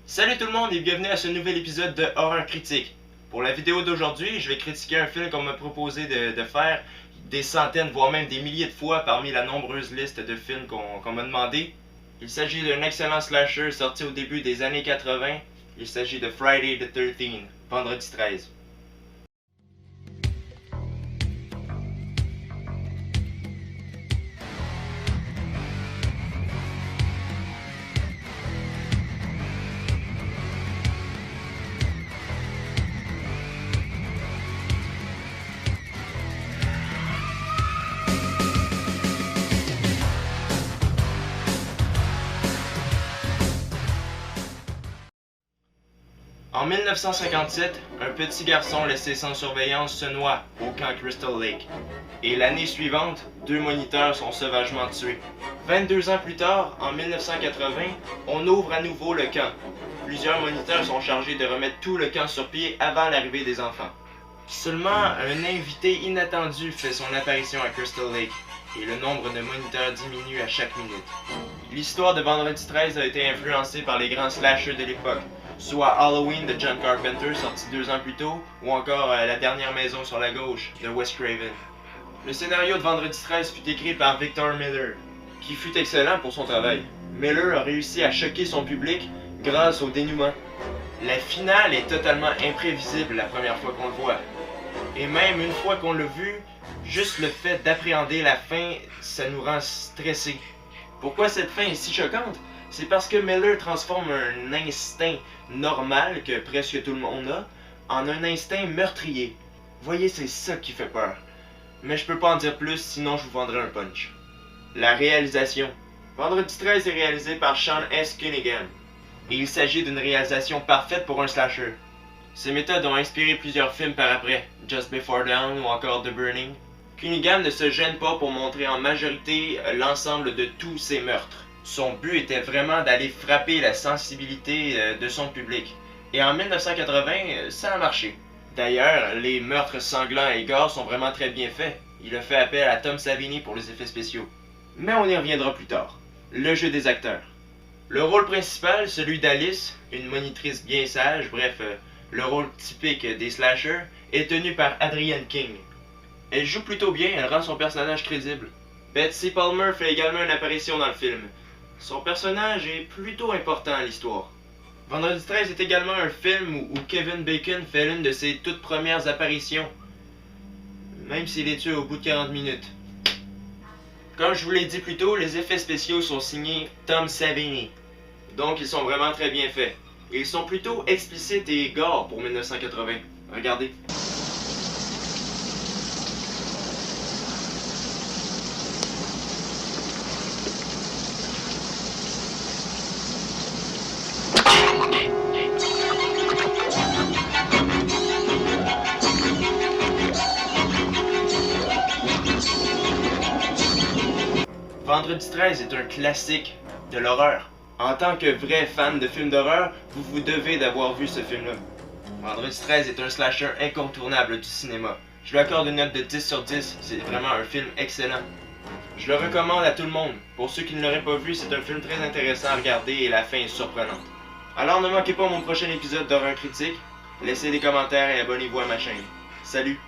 Salut tout le monde et bienvenue à ce nouvel épisode de Horreur Critique. Pour la vidéo d'aujourd'hui, je vais critiquer un film qu'on m'a proposé de faire des centaines, voire même des milliers de fois parmi la nombreuse liste de films qu'on m'a demandé. Il s'agit d'un excellent slasher sorti au début des années 80. Il s'agit de Friday the 13th, Vendredi 13. En 1957, un petit garçon laissé sans surveillance se noie au camp Crystal Lake. Et l'année suivante, 2 moniteurs sont sauvagement tués. 22 ans plus tard, en 1980, on ouvre à nouveau le camp. Plusieurs moniteurs sont chargés de remettre tout le camp sur pied avant l'arrivée des enfants. Seulement, un invité inattendu fait son apparition à Crystal Lake, et le nombre de moniteurs diminue à chaque minute. L'histoire de Vendredi 13 a été influencée par les grands slashers de l'époque, soit Halloween de John Carpenter, sorti 2 ans plus tôt, ou encore La dernière maison sur la gauche de Wes Craven. Le scénario de Vendredi 13 fut écrit par Victor Miller, qui fut excellent pour son travail. Miller a réussi à choquer son public grâce au dénouement. La finale est totalement imprévisible la première fois qu'on le voit. Et même une fois qu'on l'a vu, juste le fait d'appréhender la fin, ça nous rend stressés. Pourquoi cette fin est si choquante? C'est parce que Miller transforme un instinct normal que presque tout le monde a en un instinct meurtrier. Voyez, c'est ça qui fait peur. Mais je peux pas en dire plus, sinon je vous vendrai un punch. La réalisation. Vendredi 13 est réalisé par Sean S. Cunningham. Et il s'agit d'une réalisation parfaite pour un slasher. Ces méthodes ont inspiré plusieurs films par après, Just Before Dawn ou encore The Burning. Cunningham ne se gêne pas pour montrer en majorité l'ensemble de tous ces meurtres. Son but était vraiment d'aller frapper la sensibilité de son public. Et en 1980, ça a marché. D'ailleurs, les meurtres sanglants et gore sont vraiment très bien faits. Il a fait appel à Tom Savini pour les effets spéciaux. Mais on y reviendra plus tard. Le jeu des acteurs. Le rôle principal, celui d'Alice, une monitrice bien sage, bref, le rôle typique des slashers, est tenu par Adrienne King. Elle joue plutôt bien, elle rend son personnage crédible. Betsy Palmer fait également une apparition dans le film. Son personnage est plutôt important à l'histoire. Vendredi 13 est également un film où Kevin Bacon fait l'une de ses toutes premières apparitions, même s'il est tué au bout de 40 minutes. Comme je vous l'ai dit plus tôt, les effets spéciaux sont signés Tom Savini, donc ils sont vraiment très bien faits. Et ils sont plutôt explicites et gore pour 1980. Regardez. Vendredi 13 est un classique de l'horreur. En tant que vrai fan de films d'horreur, vous devez d'avoir vu ce film-là. Vendredi 13 est un slasher incontournable du cinéma. Je lui accorde une note de 10 sur 10, c'est vraiment un film excellent. Je le recommande à tout le monde. Pour ceux qui ne l'auraient pas vu, c'est un film très intéressant à regarder et la fin est surprenante. Alors ne manquez pas mon prochain épisode d'Horreur Critique, laissez des commentaires et abonnez-vous à ma chaîne. Salut!